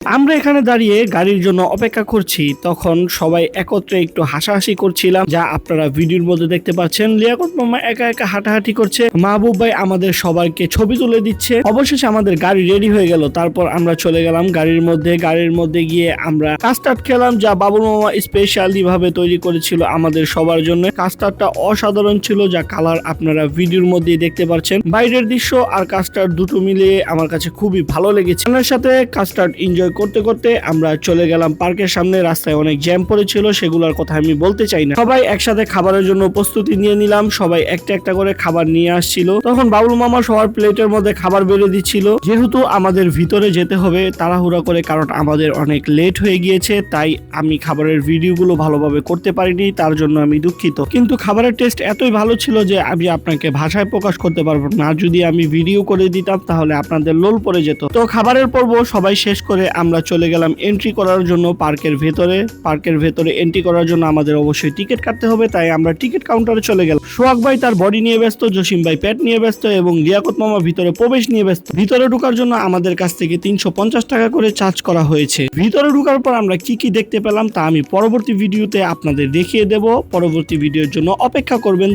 আমরা এখানে দাঁড়িয়ে গাড়ির জন্য অপেক্ষা করছি, তখন সবাই একত্রে একটু হাসাহাসি করছিলাম, যা আপনারা ভিডিওর মধ্যে দেখতে পাচ্ছেন। লিয়াকত মামা একা একা হাঁটাহাঁটি করছে, মাহবুব ভাই আমাদের সবাইকে ছবি তুলে দিচ্ছে। অবশেষে আমাদের গাড়ি রেডি হয়ে গেল। তারপর আমরা চলে গেলাম গাড়ির মধ্যে গিয়ে আমরা কাস্টার্ড খেলাম, যা বাবুল মামা স্পেশালি ভাবে তৈরি করেছিল আমাদের সবার জন্য। কাস্টার্ডটা অসাধারণ ছিল, যা কালার আপনারা ভিডিওর মধ্যেই দেখতে পাচ্ছেন। বাইরের দৃশ্য আর কাস্টার্ড দুটো মিলিয়ে আমার কাছে খুবই ভালো লেগেছে। আপনার সাথে কাস্টার্ড এনজয় করতে করতে আমরা চলে গেলাম পার্কের সামনে। রাস্তায় অনেক জ্যাম পড়েছিল, সেগুলোর কথা আমি বলতে চাই না। সবাই একসাথে খাবারের জন্য প্রস্তুতি নিয়ে নিলাম, সবাই একটা একটা করে খাবার নিয়ে আসছিল। তখন বাবুল মামা সবার প্লেটের মধ্যে খাবার বেড়ে দিচ্ছিল। যেহেতু আমাদের ভিতরে যেতে হবে তাড়াহুড়া করে, কারণ আমাদের অনেক লেট হয়ে গিয়েছে, তাই আমি খাবারের ভিডিওগুলো ভালোভাবে করতে পারিনি, তার জন্য আমি দুঃখিত। কিন্তু খাবারের টেস্ট এতই ভালো ছিল যে আমি আপনাকে ভাষায় প্রকাশ করতে পারবো না। যদি আমি ভিডিও করে দিতাম তাহলে আপনাদের লোল পড়ে যেত। তো খাবারের পর্ব সবাই শেষ করে আমরা চলে গেলাম এন্ট্রি করার জন্য পার্কের ভেতরে এন্ট্রি করার জন্য আমাদের অবশ্যই টিকিট কাটতে হবে, তাই আমরা টিকিট কাউন্টারে চলে গেলাম। সোহাগ ভাই তার বডি নিয়ে ব্যস্ত, জসিম ভাই পেট নিয়ে ব্যস্ত এবং লিয়াকত মামা ভিতরে প্রবেশ নিয়ে ব্যস্ত। ভিতরে ঢোকার জন্য আমাদের কাছ থেকে 350 টাকা করে চার্জ করা হয়েছে। ভিতরে ঢোকার পর আমরা কি কি দেখতে পেলাম তা আমি পরবর্তী ভিডিওতে আপনাদের দেখিয়ে দেব। পরবর্তী ভিডিওর জন্য অপেক্ষা করবেন।